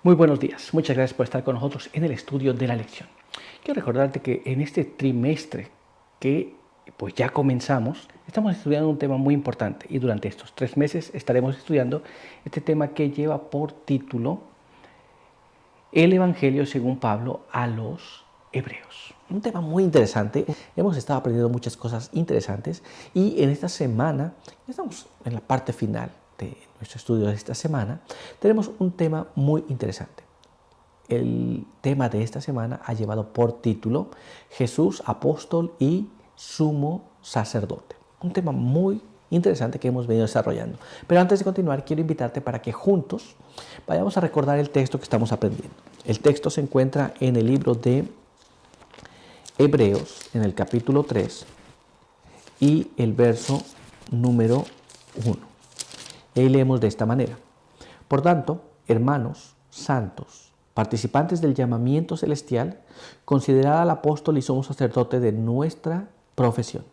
Muy buenos días, muchas gracias por estar con nosotros en el estudio de la lección. Quiero recordarte que en este trimestre que pues ya comenzamos, estamos estudiando un tema muy importante y durante estos 3 meses estaremos estudiando este tema que lleva por título El Evangelio según Pablo a los Hebreos. Un tema muy interesante, hemos estado aprendiendo muchas cosas interesantes y en esta semana, estamos en la parte final de nuestro estudio de esta semana, tenemos un tema muy interesante. El tema de esta semana ha llevado por título Jesús, apóstol y sumo sacerdote. Un tema muy interesante que hemos venido desarrollando. Pero antes de continuar, quiero invitarte para que juntos vayamos a recordar el texto que estamos aprendiendo. El texto se encuentra en el libro de Hebreos, en el capítulo 3 y el verso número 1. Y ahí leemos de esta manera. Por tanto, hermanos santos, participantes del llamamiento celestial, considerad al apóstol y sumo sacerdote de nuestra profesión,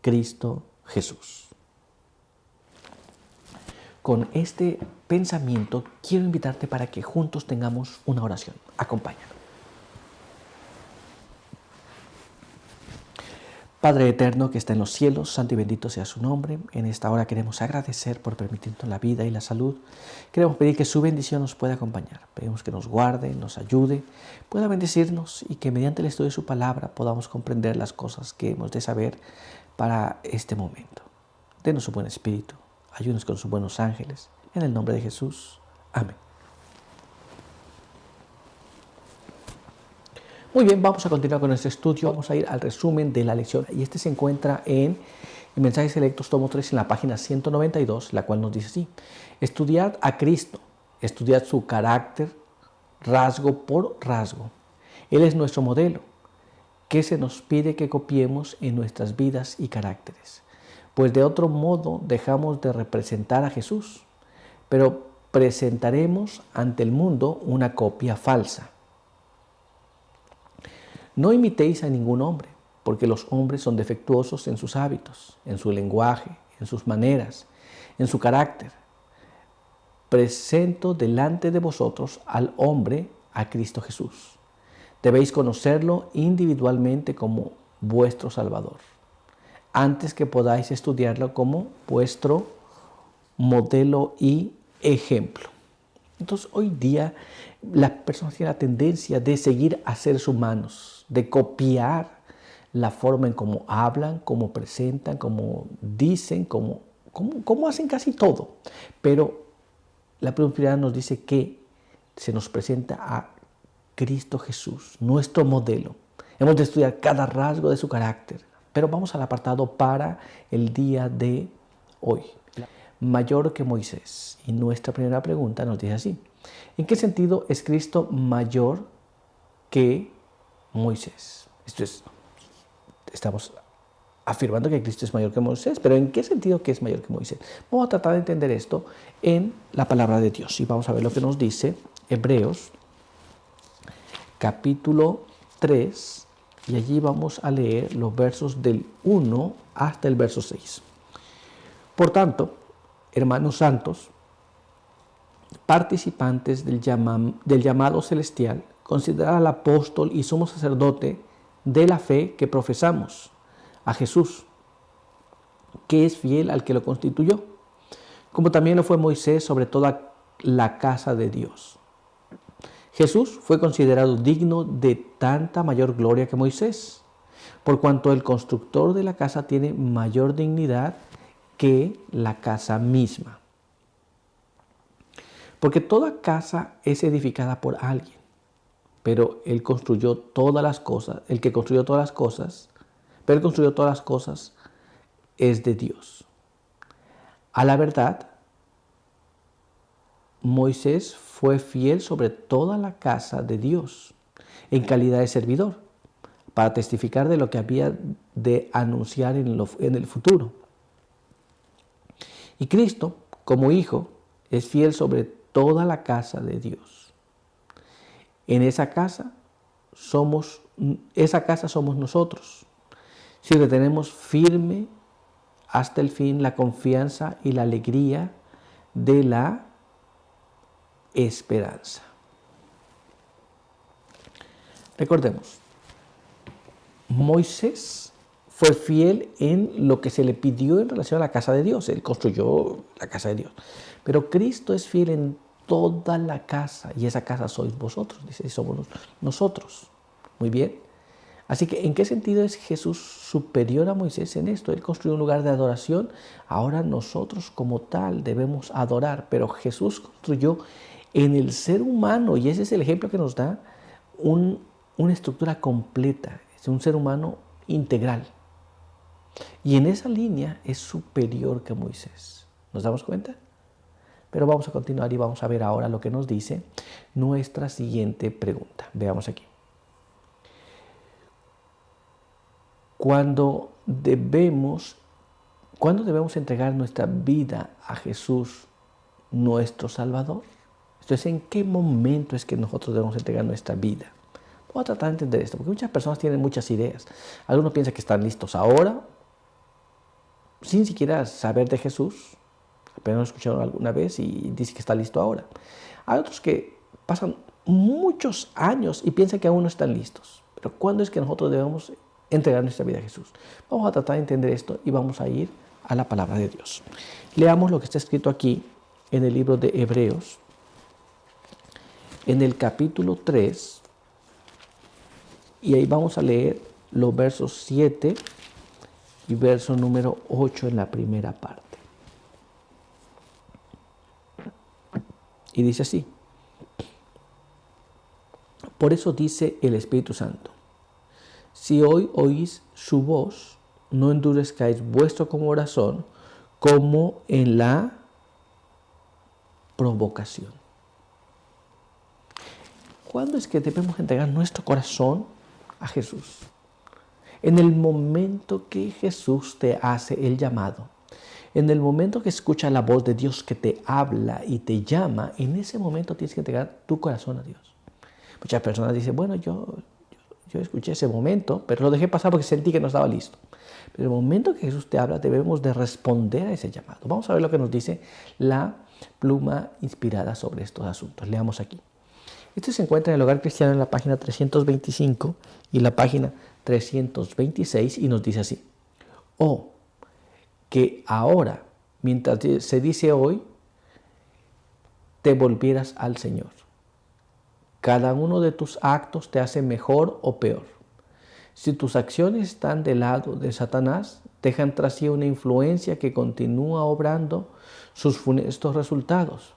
Cristo Jesús. Con este pensamiento quiero invitarte para que juntos tengamos una oración. Acompáñame. Padre eterno que está en los cielos, santo y bendito sea su nombre. En esta hora queremos agradecer por permitirnos la vida y la salud. Queremos pedir que su bendición nos pueda acompañar. Pedimos que nos guarde, nos ayude, pueda bendecirnos y que mediante el estudio de su palabra podamos comprender las cosas que hemos de saber para este momento. Denos su buen espíritu, ayúdenos con sus buenos ángeles. En el nombre de Jesús. Amén. Muy bien, vamos a continuar con nuestro estudio. Vamos a ir al resumen de la lección. Y este se encuentra en Mensajes Selectos, tomo 3, en la página 192, la cual nos dice así. Estudiad a Cristo, estudiad su carácter, rasgo por rasgo. Él es nuestro modelo, que se nos pide que copiemos en nuestras vidas y caracteres. Pues de otro modo dejamos de representar a Jesús, pero presentaremos ante el mundo una copia falsa. No imitéis a ningún hombre, porque los hombres son defectuosos en sus hábitos, en su lenguaje, en sus maneras, en su carácter. Presento delante de vosotros al hombre, a Cristo Jesús. Debéis conocerlo individualmente como vuestro Salvador, antes que podáis estudiarlo como vuestro modelo y ejemplo. Entonces, hoy día las personas tienen la tendencia de seguir a seres humanos, de copiar la forma en cómo hablan, cómo presentan, cómo dicen, cómo hacen casi todo. Pero la primera nos dice que se nos presenta a Cristo Jesús, nuestro modelo. Hemos de estudiar cada rasgo de su carácter. Pero vamos al apartado para el día de hoy. Mayor que Moisés. Y nuestra primera pregunta nos dice así. ¿En qué sentido es Cristo mayor que Moisés? Estamos afirmando que Cristo es mayor que Moisés, pero ¿en qué sentido que es mayor que Moisés? Vamos a tratar de entender esto en la palabra de Dios. Y vamos a ver lo que nos dice Hebreos, capítulo 3, y allí vamos a leer los versos del 1 hasta el verso 6. Por tanto, hermanos santos, participantes del llamado celestial, considerad al apóstol y sumo sacerdote de la fe que profesamos, a Jesús, que es fiel al que lo constituyó, como también lo fue Moisés sobre toda la casa de Dios. Jesús fue considerado digno de tanta mayor gloria que Moisés, por cuanto el constructor de la casa tiene mayor dignidad que la casa misma. Porque toda casa es edificada por alguien, pero Él construyó todas las cosas, el que construyó todas las cosas, pero Él construyó todas las cosas, es de Dios. A la verdad, Moisés fue fiel sobre toda la casa de Dios, en calidad de servidor, para testificar de lo que había de anunciar en el futuro. Y Cristo, como Hijo, es fiel sobre toda la casa de Dios. En esa casa somos nosotros, si retenemos firme hasta el fin la confianza y la alegría de la esperanza. Recordemos, Moisés fue fiel en lo que se le pidió en relación a la casa de Dios. Él construyó la casa de Dios. Pero Cristo es fiel en toda la casa, y esa casa sois vosotros, dice, y somos nosotros. Muy bien. Así que, ¿en qué sentido es Jesús superior a Moisés en esto? Él construyó un lugar de adoración. Ahora nosotros como tal debemos adorar, pero Jesús construyó en el ser humano, y ese es el ejemplo que nos da una estructura completa, es un ser humano integral. Y en esa línea es superior que Moisés. ¿Nos damos cuenta? Pero vamos a continuar y vamos a ver ahora lo que nos dice nuestra siguiente pregunta. Veamos aquí. ¿Cuándo debemos entregar nuestra vida a Jesús, nuestro Salvador? Entonces, ¿en qué momento es que nosotros debemos entregar nuestra vida? Vamos a tratar de entender esto, porque muchas personas tienen muchas ideas. Algunos piensan que están listos ahora, sin siquiera saber de Jesús. Apenas lo escucharon alguna vez y dicen que está listo ahora. Hay otros que pasan muchos años y piensan que aún no están listos. Pero ¿cuándo es que nosotros debemos entregar nuestra vida a Jesús? Vamos a tratar de entender esto y vamos a ir a la palabra de Dios. Leamos lo que está escrito aquí en el libro de Hebreos, en el capítulo 3, y ahí vamos a leer los versos 7 y verso número 8 en la primera parte. Y dice así: por eso dice el Espíritu Santo, si hoy oís su voz, no endurezcáis vuestro corazón como en la provocación. ¿Cuándo es que debemos entregar nuestro corazón a Jesús? En el momento que Jesús te hace el llamado. En el momento que escuchas la voz de Dios que te habla y te llama, en ese momento tienes que entregar tu corazón a Dios. Muchas personas dicen, bueno, yo escuché ese momento, pero lo dejé pasar porque sentí que no estaba listo. Pero en el momento que Jesús te habla, debemos de responder a ese llamado. Vamos a ver lo que nos dice la pluma inspirada sobre estos asuntos. Leamos aquí. Esto se encuentra en el Hogar Cristiano en la página 325 y la página 326 y nos dice así: oh, que ahora, mientras se dice hoy, te volvieras al Señor. Cada uno de tus actos te hace mejor o peor. Si tus acciones están del lado de Satanás, dejan tras sí una influencia que continúa obrando sus funestos resultados.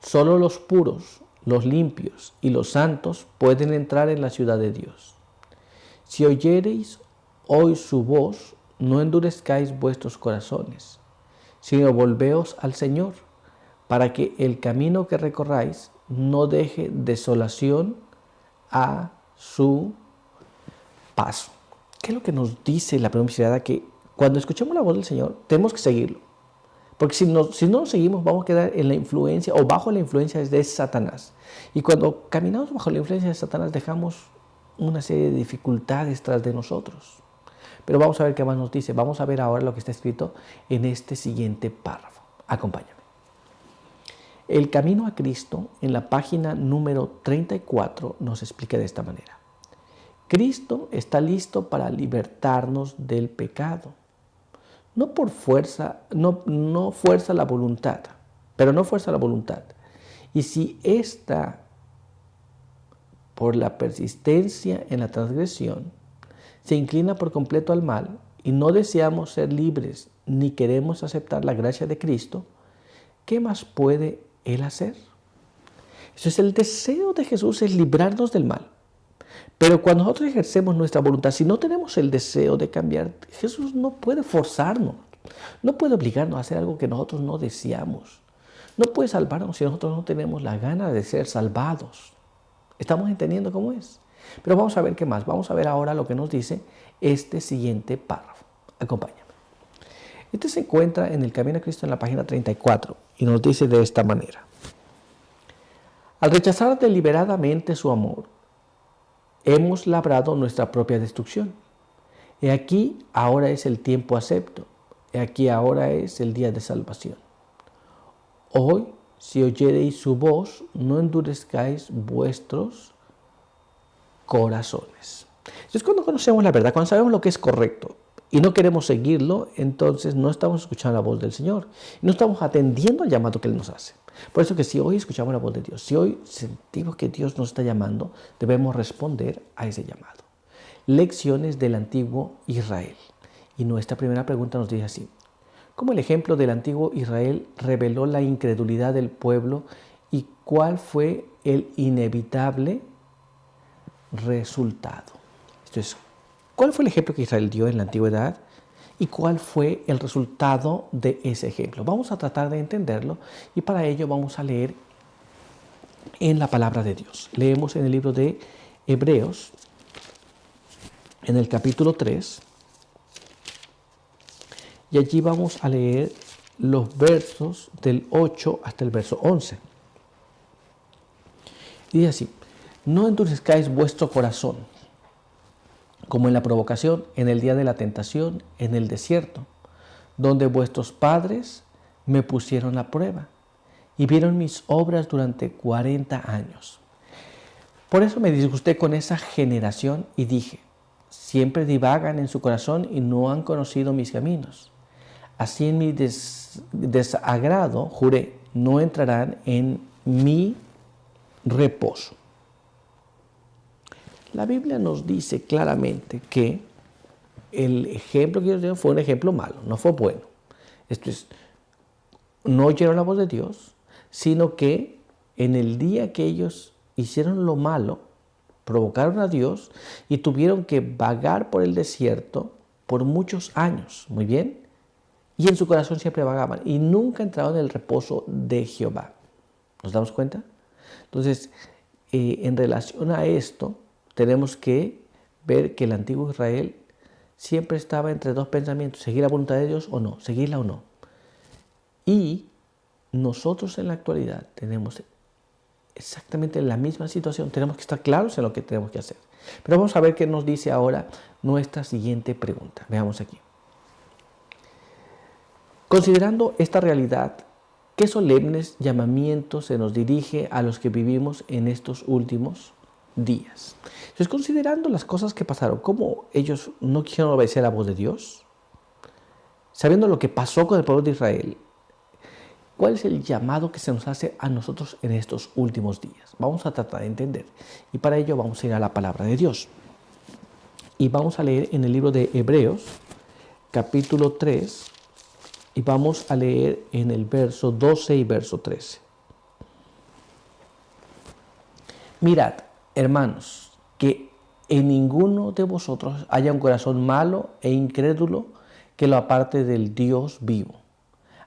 Solo los puros, los limpios y los santos pueden entrar en la ciudad de Dios. Si oyereis hoy su voz, no endurezcáis vuestros corazones, sino volveos al Señor, para que el camino que recorráis no deje desolación a su paso. ¿Qué es lo que nos dice la promesa? Que cuando escuchemos la voz del Señor, tenemos que seguirlo. Porque si no lo seguimos, vamos a quedar en la influencia o bajo la influencia de Satanás. Y cuando caminamos bajo la influencia de Satanás, dejamos una serie de dificultades tras de nosotros. Pero vamos a ver qué más nos dice. Vamos a ver ahora lo que está escrito en este siguiente párrafo. Acompáñame. El camino a Cristo, en la página número 34, nos explica de esta manera. Cristo está listo para libertarnos del pecado. No por fuerza, no fuerza la voluntad, pero no fuerza la voluntad. Y si esta, por la persistencia en la transgresión, se inclina por completo al mal y no deseamos ser libres ni queremos aceptar la gracia de Cristo, ¿qué más puede Él hacer? Entonces el deseo de Jesús es librarnos del mal. Pero cuando nosotros ejercemos nuestra voluntad, si no tenemos el deseo de cambiar, Jesús no puede forzarnos, no puede obligarnos a hacer algo que nosotros no deseamos. No puede salvarnos si nosotros no tenemos la gana de ser salvados. ¿Estamos entendiendo cómo es? Pero vamos a ver qué más. Vamos a ver ahora lo que nos dice este siguiente párrafo. Acompáñame. Este se encuentra en el Camino a Cristo en la página 34 y nos dice de esta manera. Al rechazar deliberadamente su amor, hemos labrado nuestra propia destrucción. He aquí, ahora es el tiempo acepto. He aquí, ahora es el día de salvación. Hoy, si oyereis su voz, no endurezcáis vuestros corazones. Entonces, cuando conocemos la verdad, cuando sabemos lo que es correcto y no queremos seguirlo, entonces no estamos escuchando la voz del Señor. No estamos atendiendo al llamado que Él nos hace. Por eso que si hoy escuchamos la voz de Dios, si hoy sentimos que Dios nos está llamando, debemos responder a ese llamado. Lecciones del antiguo Israel. Y nuestra primera pregunta nos dice así: ¿cómo el ejemplo del antiguo Israel reveló la incredulidad del pueblo y cuál fue el inevitable resultado? Esto es, ¿cuál fue el ejemplo que Israel dio en la antigüedad y cuál fue el resultado de ese ejemplo? Vamos a tratar de entenderlo y para ello vamos a leer en la palabra de Dios. Leemos en el libro de Hebreos, en el capítulo 3, y allí vamos a leer los versos del 8 hasta el verso 11. Y dice así: no endurezcáis vuestro corazón, como en la provocación, en el día de la tentación, en el desierto, donde vuestros padres me pusieron a prueba y vieron mis obras durante 40 años. Por eso me disgusté con esa generación y dije: siempre divagan en su corazón y no han conocido mis caminos. Así en mi desagrado juré, no entrarán en mi reposo. La Biblia nos dice claramente que el ejemplo que ellos dieron fue un ejemplo malo, no fue bueno. Esto es, no oyeron la voz de Dios, sino que en el día que ellos hicieron lo malo, provocaron a Dios y tuvieron que vagar por el desierto por muchos años. Muy bien. Y en su corazón siempre vagaban y nunca entraron en el reposo de Jehová. ¿Nos damos cuenta? Entonces, en relación a esto, tenemos que ver que el antiguo Israel siempre estaba entre dos pensamientos: seguir la voluntad de Dios o no, seguirla o no. Y nosotros en la actualidad tenemos exactamente la misma situación. Tenemos que estar claros en lo que tenemos que hacer. Pero vamos a ver qué nos dice ahora nuestra siguiente pregunta. Veamos aquí. Considerando esta realidad, ¿qué solemnes llamamientos se nos dirige a los que vivimos en estos últimos días? Entonces, considerando las cosas que pasaron, cómo ellos no quisieron obedecer a la voz de Dios, sabiendo lo que pasó con el pueblo de Israel, ¿cuál es el llamado que se nos hace a nosotros en estos últimos días? Vamos a tratar de entender. Y para ello vamos a ir a la palabra de Dios. Y vamos a leer en el libro de Hebreos, capítulo 3, y vamos a leer en el verso 12 y verso 13. Mirad, hermanos, que en ninguno de vosotros haya un corazón malo e incrédulo que lo aparte del Dios vivo.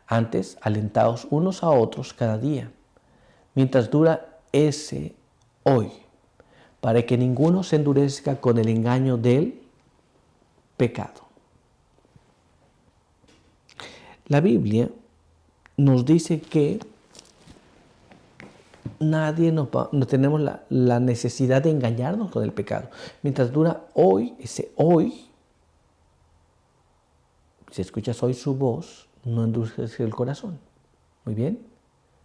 Antes, alentaos unos a otros cada día, mientras dura ese hoy, para que ninguno se endurezca con el engaño del pecado. La Biblia nos dice que no tenemos la necesidad de engañarnos con el pecado. Mientras dura hoy, ese hoy, si escuchas hoy su voz, no endurezcas el corazón. Muy bien,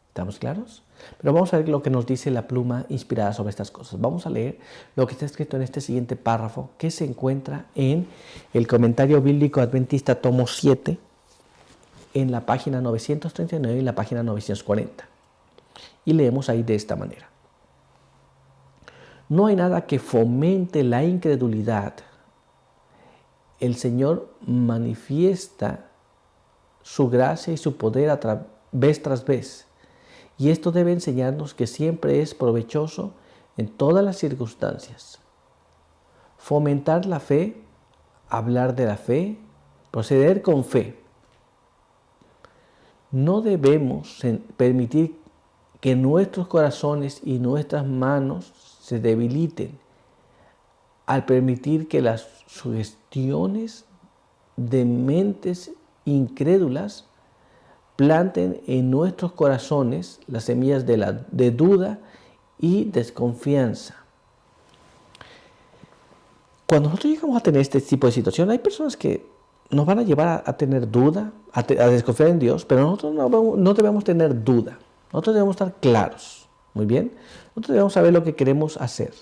¿estamos claros? Pero vamos a ver lo que nos dice la pluma inspirada sobre estas cosas. Vamos a leer lo que está escrito en este siguiente párrafo, que se encuentra en el Comentario Bíblico Adventista, tomo 7, en la página 939 y la página 940. Y leemos ahí de esta manera: no hay nada que fomente la incredulidad. El Señor manifiesta su gracia y su poder vez tras vez. Y esto debe enseñarnos que siempre es provechoso en todas las circunstancias. Fomentar la fe, hablar de la fe, proceder con fe. No debemos permitir que nuestros corazones y nuestras manos se debiliten al permitir que las sugestiones de mentes incrédulas planten en nuestros corazones las semillas de duda y desconfianza. Cuando nosotros llegamos a tener este tipo de situación, hay personas que nos van a llevar a tener duda, a desconfiar en Dios, pero nosotros no debemos tener duda. Nosotros debemos estar claros, muy bien. Nosotros debemos saber lo que queremos hacer.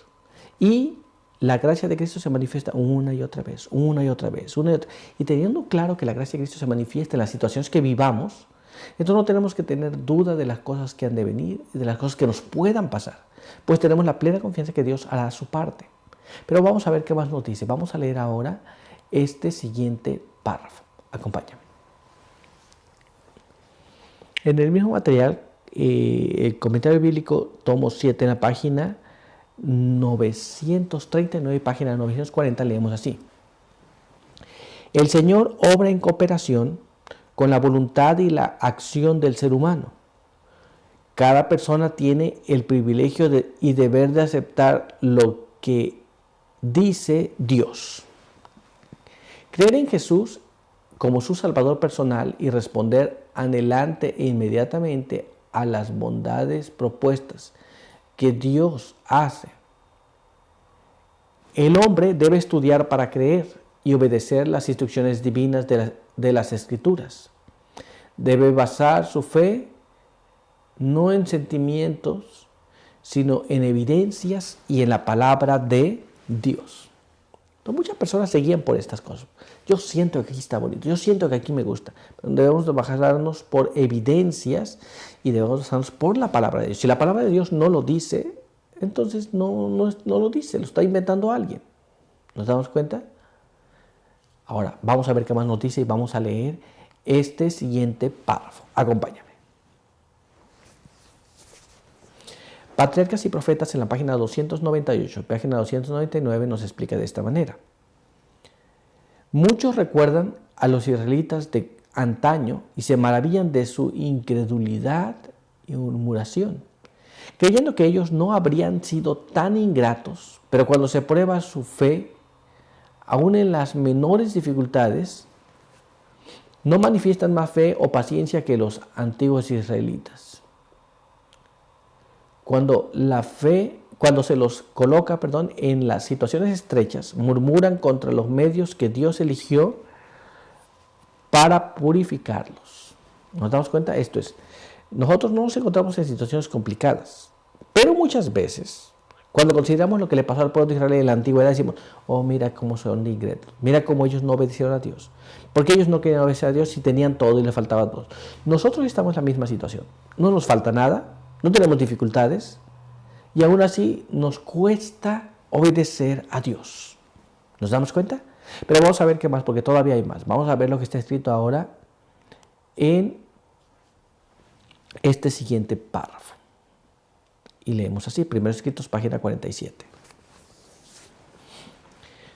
Y la gracia de Cristo se manifiesta una y otra vez, una y otra vez, una y otra. Y teniendo claro que la gracia de Cristo se manifiesta en las situaciones que vivamos, entonces no tenemos que tener duda de las cosas que han de venir y de las cosas que nos puedan pasar, pues tenemos la plena confianza que Dios hará su parte. Pero vamos a ver qué más nos dice. Vamos a leer ahora este siguiente párrafo. Acompáñame. En el mismo material, el comentario bíblico, tomo 7, en la página 939 y página 940, leemos así. El Señor obra en cooperación con la voluntad y la acción del ser humano. Cada persona tiene el privilegio y deber de aceptar lo que dice Dios. Creer en Jesús como su Salvador personal y responder anhelante e inmediatamente a las bondades propuestas que Dios hace. El hombre debe estudiar para creer y obedecer las instrucciones divinas de las Escrituras. Debe basar su fe no en sentimientos, sino en evidencias y en la palabra de Dios. Entonces, muchas personas se guían por estas cosas. Yo siento que aquí está bonito, yo siento que aquí me gusta. Pero debemos basarnos por evidencias y debemos basarnos por la palabra de Dios. Si la palabra de Dios no lo dice, entonces no lo dice, lo está inventando alguien. ¿Nos damos cuenta? Ahora, vamos a ver qué más nos dice y vamos a leer este siguiente párrafo. Acompáñame. Patriarcas y Profetas, en la página 298, página 299, nos explica de esta manera. Muchos recuerdan a los israelitas de antaño y se maravillan de su incredulidad y murmuración, creyendo que ellos no habrían sido tan ingratos, pero cuando se prueba su fe, aún en las menores dificultades, no manifiestan más fe o paciencia que los antiguos israelitas. Cuando se los coloca, en las situaciones estrechas, murmuran contra los medios que Dios eligió para purificarlos. ¿Nos damos cuenta? Esto es, nosotros no nos encontramos en situaciones complicadas, pero muchas veces, cuando consideramos lo que le pasó al pueblo de Israel en la antigüedad, decimos, oh, mira cómo son de ingretos, mira cómo ellos no obedecieron a Dios. Porque ellos no querían obedecer a Dios si tenían todo y les faltaba todo. Nosotros estamos en la misma situación. No nos falta nada, no tenemos dificultades, y aún así nos cuesta obedecer a Dios. ¿Nos damos cuenta? Pero vamos a ver qué más, porque todavía hay más. Vamos a ver lo que está escrito ahora en este siguiente párrafo. Y leemos así, Primeros Escritos, página 47.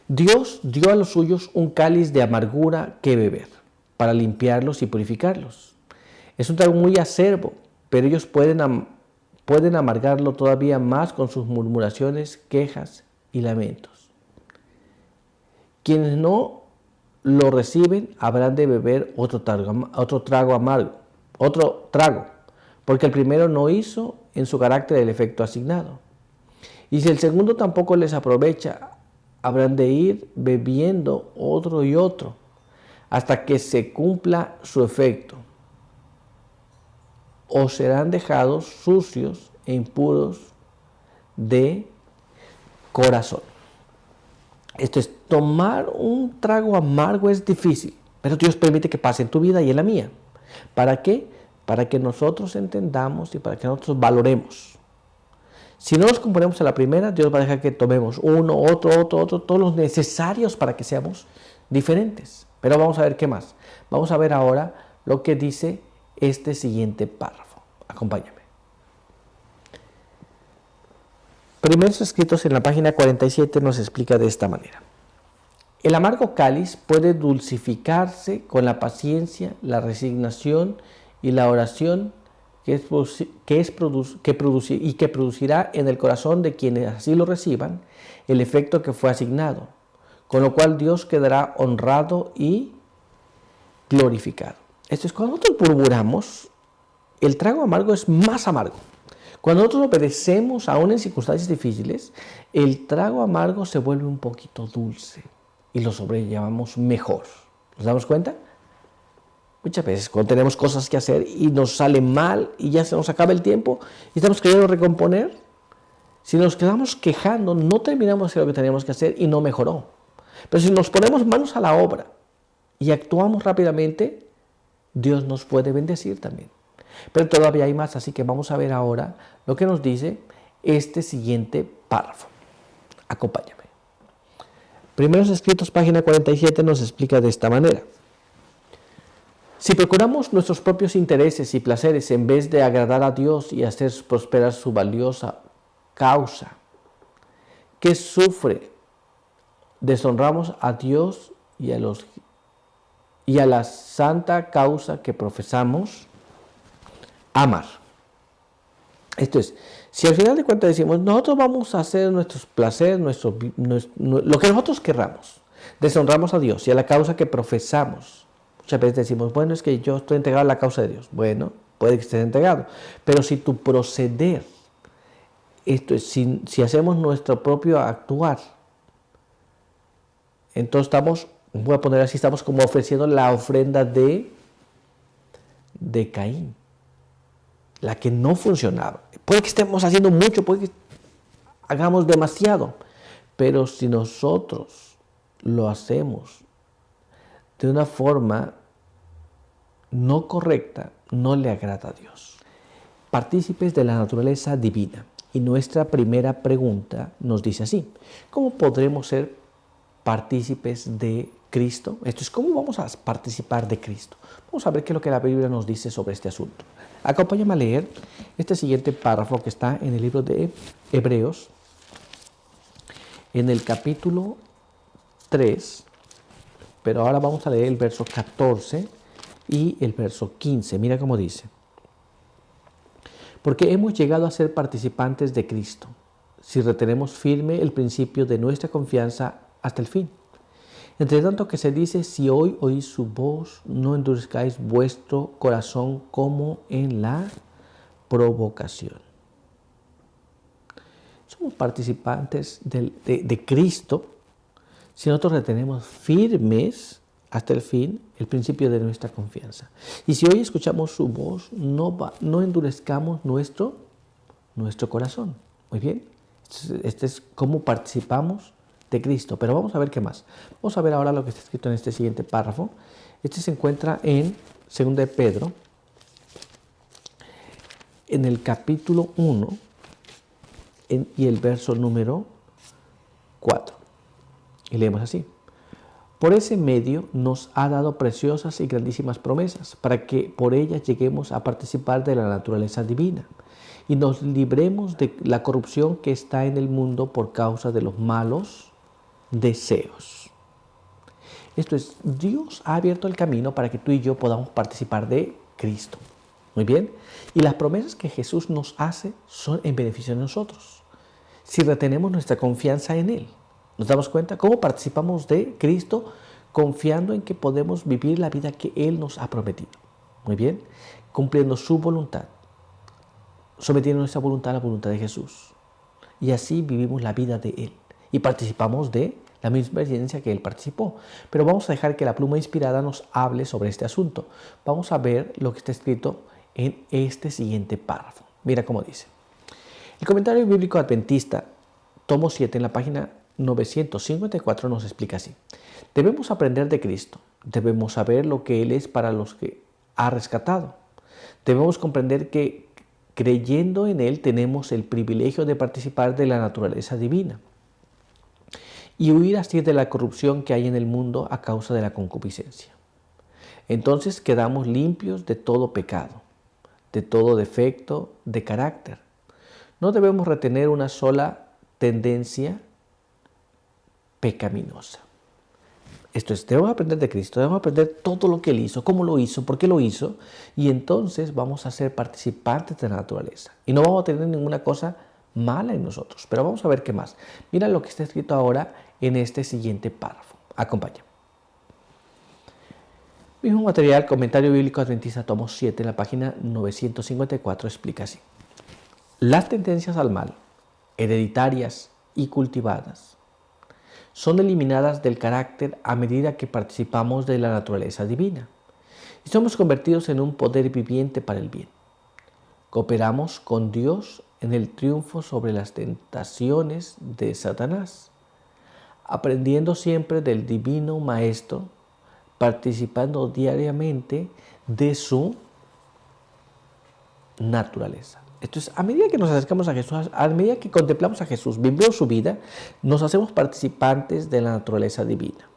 Dios dio a los suyos un cáliz de amargura que beber, para limpiarlos y purificarlos. Es un trago muy acerbo, pero ellos pueden amargarlo todavía más con sus murmuraciones, quejas y lamentos. Quienes no lo reciben habrán de beber otro trago amargo, porque el primero no hizo en su carácter el efecto asignado. Y si el segundo tampoco les aprovecha, habrán de ir bebiendo otro y otro, hasta que se cumpla su efecto. O serán dejados sucios e impuros de corazón. Esto es, tomar un trago amargo es difícil, pero Dios permite que pase en tu vida y en la mía. ¿Para qué? Para que nosotros entendamos y para que nosotros valoremos. Si no nos componemos a la primera, Dios va a dejar que tomemos uno, otro, todos los necesarios para que seamos diferentes. Pero vamos a ver qué más. Vamos a ver ahora lo que dice este siguiente párrafo. Acompáñame. Primeros Escritos, en la página 47, nos explica de esta manera. El amargo cáliz puede dulcificarse con la paciencia, la resignación y la oración que producirá en el corazón de quienes así lo reciban el efecto que fue asignado, con lo cual Dios quedará honrado y glorificado. Esto es, cuando nosotros murmuramos, el trago amargo es más amargo. Cuando nosotros obedecemos aún en circunstancias difíciles, el trago amargo se vuelve un poquito dulce y lo sobrellevamos mejor. ¿Nos damos cuenta? Muchas veces cuando tenemos cosas que hacer y nos sale mal y ya se nos acaba el tiempo y estamos queriendo recomponer, Si nos quedamos quejando, no terminamos de hacer lo que teníamos que hacer y no mejoró. Pero si nos ponemos manos a la obra y actuamos rápidamente, Dios nos puede bendecir también. Pero todavía hay más, así que vamos a ver ahora lo que nos dice este siguiente párrafo. Acompáñame. Primeros Escritos, página 47, nos explica de esta manera. Si procuramos nuestros propios intereses y placeres en vez de agradar a Dios y hacer prosperar su valiosa causa, ¿qué sufre? Deshonramos a Dios y a la santa causa que profesamos amar. Esto es, si al final de cuentas decimos, nosotros vamos a hacer nuestros placeres, lo que nosotros querramos, deshonramos a Dios y a la causa que profesamos. Muchas veces decimos, bueno, es que yo estoy entregado a la causa de Dios. Bueno, puede que estés entregado, pero si tu proceder, esto es, si hacemos nuestro propio actuar, entonces estamos, voy a poner así, estamos como ofreciendo la ofrenda de Caín, la que no funcionaba. Puede que estemos haciendo mucho, puede que hagamos demasiado, pero si nosotros lo hacemos de una forma no correcta, no le agrada a Dios. Partícipes de la naturaleza divina. Y nuestra primera pregunta nos dice así: ¿cómo podremos ser partícipes de Cristo? Esto es, ¿cómo vamos a participar de Cristo? Vamos a ver qué es lo que la Biblia nos dice sobre este asunto. Acompáñame a leer este siguiente párrafo que está en el libro de Hebreos, en el capítulo 3, pero ahora vamos a leer el verso 14 y el verso 15. Mira cómo dice: porque hemos llegado a ser participantes de Cristo, si retenemos firme el principio de nuestra confianza hasta el fin. Entre tanto que se dice, si hoy oís su voz, no endurezcáis vuestro corazón como en la provocación. Somos participantes de Cristo si nosotros retenemos firmes hasta el fin el principio de nuestra confianza. Y si hoy escuchamos su voz, no endurezcamos nuestro corazón. Muy bien, este es cómo participamos de Cristo. Pero vamos a ver qué más. Vamos a ver ahora lo que está escrito en este siguiente párrafo. Este se encuentra en 2 de Pedro, en el capítulo 1 y el verso número 4. Y leemos así: por ese medio nos ha dado preciosas y grandísimas promesas, para que por ellas lleguemos a participar de la naturaleza divina y nos libremos de la corrupción que está en el mundo por causa de los malos deseos. Esto es, Dios ha abierto el camino para que tú y yo podamos participar de Cristo. Muy bien. Y las promesas que Jesús nos hace son en beneficio de nosotros, si retenemos nuestra confianza en Él. ¿Nos damos cuenta cómo participamos de Cristo? Confiando en que podemos vivir la vida que Él nos ha prometido. Muy bien. Cumpliendo su voluntad. Sometiendo nuestra voluntad a la voluntad de Jesús. Y así vivimos la vida de Él. Y participamos de la misma experiencia que Él participó. Pero vamos a dejar que la pluma inspirada nos hable sobre este asunto. Vamos a ver lo que está escrito en este siguiente párrafo. Mira cómo dice. El Comentario Bíblico Adventista, tomo 7, en la página 954, nos explica así: debemos aprender de Cristo, debemos saber lo que Él es para los que ha rescatado, debemos comprender que creyendo en Él tenemos el privilegio de participar de la naturaleza divina y huir así de la corrupción que hay en el mundo a causa de la concupiscencia. Entonces quedamos limpios de todo pecado, de todo defecto de carácter. No debemos retener una sola tendencia pecaminosa. Esto es, debemos aprender de Cristo, debemos aprender todo lo que Él hizo, cómo lo hizo, por qué lo hizo, y entonces vamos a ser participantes de la naturaleza. Y no vamos a tener ninguna cosa mala en nosotros. Pero vamos a ver qué más. Mira lo que está escrito ahora en este siguiente párrafo. Acompáñame. Mismo material, Comentario Bíblico Adventista, tomo 7, en la página 954, explica así: las tendencias al mal, hereditarias y cultivadas, son eliminadas del carácter a medida que participamos de la naturaleza divina y somos convertidos en un poder viviente para el bien. Cooperamos con Dios en el triunfo sobre las tentaciones de Satanás, aprendiendo siempre del Divino Maestro, participando diariamente de su naturaleza. Entonces, a medida que nos acercamos a Jesús, a medida que contemplamos a Jesús, vivimos su vida, nos hacemos participantes de la naturaleza divina.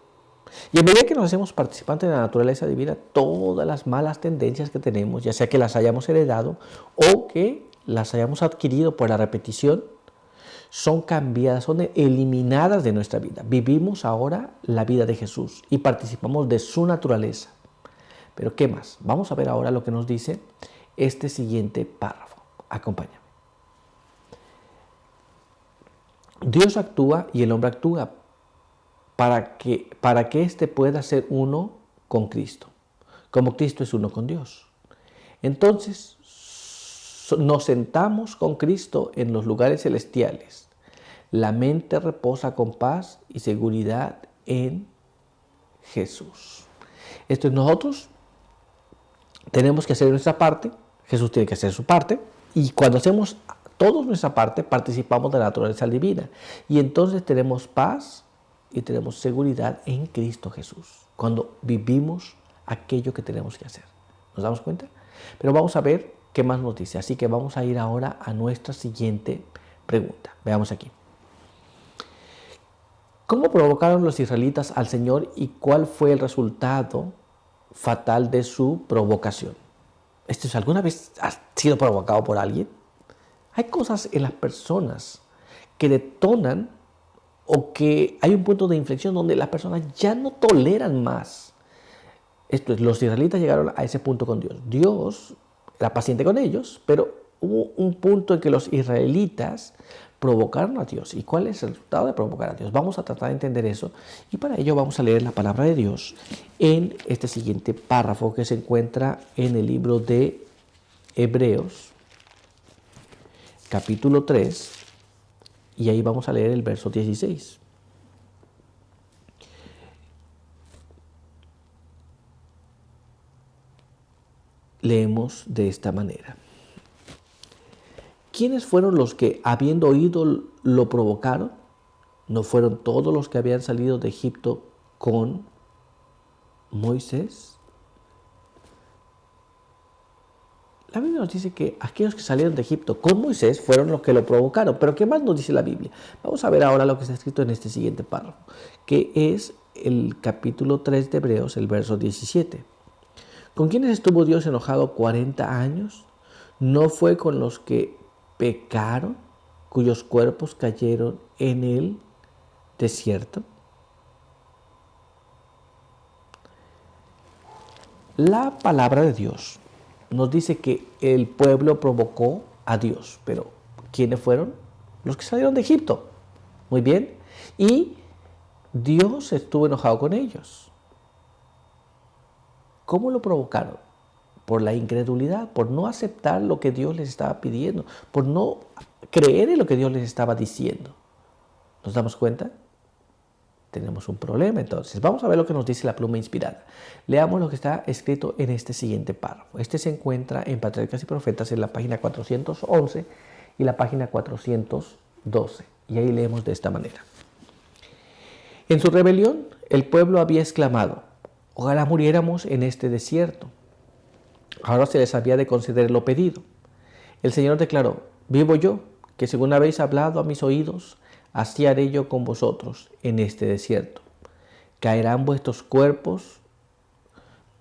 Y a medida que nos hacemos participantes de la naturaleza divina, todas las malas tendencias que tenemos, ya sea que las hayamos heredado o que las hayamos adquirido por la repetición, son cambiadas, son eliminadas de nuestra vida. Vivimos ahora la vida de Jesús y participamos de su naturaleza. Pero ¿qué más? Vamos a ver ahora lo que nos dice este siguiente párrafo. Acompáñame. Dios actúa y el hombre actúa para que éste pueda ser uno con Cristo, como Cristo es uno con Dios. Entonces, nos sentamos con Cristo en los lugares celestiales. La mente reposa con paz y seguridad en Jesús. Esto es, nosotros tenemos que hacer nuestra parte, Jesús tiene que hacer su parte, y cuando hacemos todos nuestra parte, participamos de la naturaleza divina. Y entonces tenemos paz y tenemos seguridad en Cristo Jesús, cuando vivimos aquello que tenemos que hacer. ¿Nos damos cuenta? Pero vamos a ver qué más nos dice. Así que vamos a ir ahora a nuestra siguiente pregunta. Veamos aquí. ¿Cómo provocaron los israelitas al Señor y cuál fue el resultado fatal de su provocación? ¿Alguna vez has sido provocado por alguien? Hay cosas en las personas que detonan o que hay un punto de inflexión donde las personas ya no toleran más. Esto es, los israelitas llegaron a ese punto con Dios. Dios era paciente con ellos, pero hubo un punto en que los israelitas provocaron a Dios. ¿Y cuál es el resultado de provocar a Dios? Vamos a tratar de entender eso y para ello vamos a leer la palabra de Dios en este siguiente párrafo que se encuentra en el libro de Hebreos, capítulo 3, y ahí vamos a leer el verso 16. Leemos de esta manera. ¿Quiénes fueron los que, habiendo oído, lo provocaron? ¿No fueron todos los que habían salido de Egipto con Moisés? La Biblia nos dice que aquellos que salieron de Egipto con Moisés fueron los que lo provocaron. Pero ¿qué más nos dice la Biblia? Vamos a ver ahora lo que está escrito en este siguiente párrafo, que es el capítulo 3 de Hebreos, el verso 17. ¿Con quiénes estuvo Dios enojado 40 años? ¿No fue con los que pecaron, cuyos cuerpos cayeron en el desierto? La palabra de Dios nos dice que el pueblo provocó a Dios, pero ¿quiénes fueron? Los que salieron de Egipto. Muy bien. Y Dios estuvo enojado con ellos. ¿Cómo lo provocaron? Por la incredulidad, por no aceptar lo que Dios les estaba pidiendo, por no creer en lo que Dios les estaba diciendo. ¿Nos damos cuenta? Tenemos un problema entonces. Vamos a ver lo que nos dice la pluma inspirada. Leamos lo que está escrito en este siguiente párrafo. Este se encuentra en Patriarcas y Profetas en la página 411 y la página 412. Y ahí leemos de esta manera. En su rebelión, el pueblo había exclamado: ojalá muriéramos en este desierto. Ahora se les había de conceder lo pedido. El Señor declaró: vivo yo, que según habéis hablado a mis oídos, así haré yo con vosotros en este desierto. Caerán vuestros cuerpos,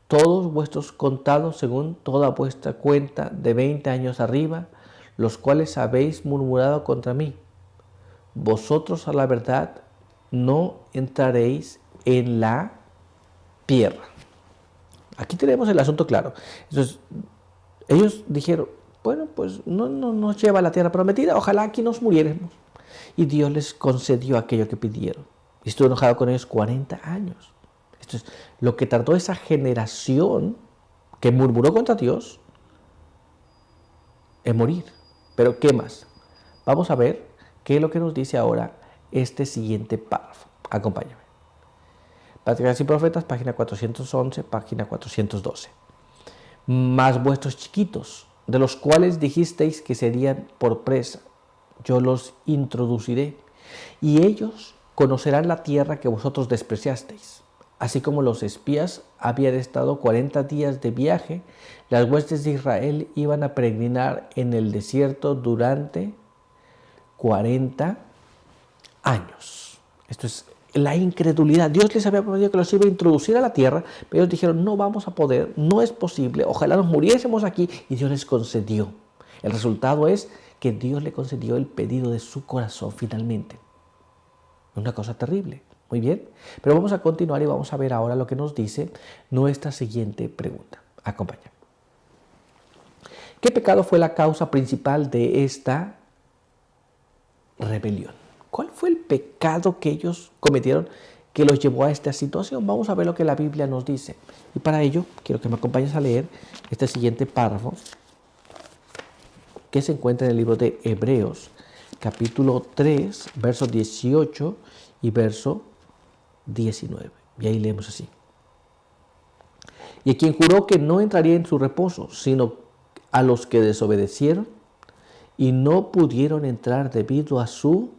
todos vuestros contados según toda vuestra cuenta de 20 años arriba, los cuales habéis murmurado contra mí. Vosotros a la verdad no entraréis en la tierra. Aquí tenemos el asunto claro. Entonces, ellos dijeron: bueno, pues no nos lleva a la tierra prometida, ojalá aquí nos muriéramos. Y Dios les concedió aquello que pidieron. Y estuvo enojado con ellos 40 años. Esto es lo que tardó esa generación que murmuró contra Dios en morir. Pero ¿qué más? Vamos a ver qué es lo que nos dice ahora este siguiente párrafo. Acompáñame. Patriarcas y Profetas, página 411, página 412. Mas vuestros chiquitos de los cuales dijisteis que serían por presa, yo los introduciré, y ellos conocerán la tierra que vosotros despreciasteis. Así como los espías habían estado 40 días de viaje, las huestes de Israel iban a peregrinar en el desierto durante 40 años. Esto es la incredulidad. Dios les había prometido que los iba a introducir a la tierra, pero ellos dijeron, no vamos a poder, no es posible, ojalá nos muriésemos aquí, y Dios les concedió. El resultado es que Dios le concedió el pedido de su corazón finalmente. Una cosa terrible. Muy bien, pero vamos a continuar y vamos a ver ahora lo que nos dice nuestra siguiente pregunta. Acompáñame. ¿Qué pecado fue la causa principal de esta rebelión? ¿Cuál fue el pecado que ellos cometieron que los llevó a esta situación? Vamos a ver lo que la Biblia nos dice. Y para ello, quiero que me acompañes a leer este siguiente párrafo que se encuentra en el libro de Hebreos, capítulo 3, versos 18 y verso 19. Y ahí leemos así. Y a quien juró que no entraría en su reposo, sino a los que desobedecieron y no pudieron entrar debido a su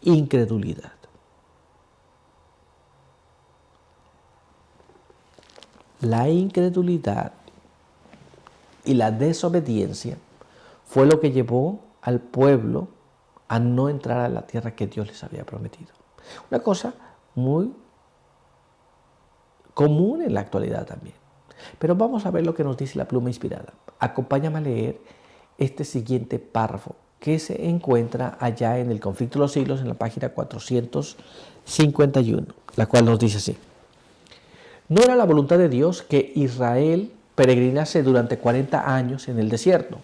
incredulidad. La incredulidad y la desobediencia fue lo que llevó al pueblo a no entrar a la tierra que Dios les había prometido. Una cosa muy común en la actualidad también. Pero vamos a ver lo que nos dice la pluma inspirada. Acompáñame a leer este siguiente párrafo que se encuentra allá en el Conflicto de los Siglos, en la página 451, la cual nos dice así. No era la voluntad de Dios que Israel peregrinase durante 40 años en el desierto.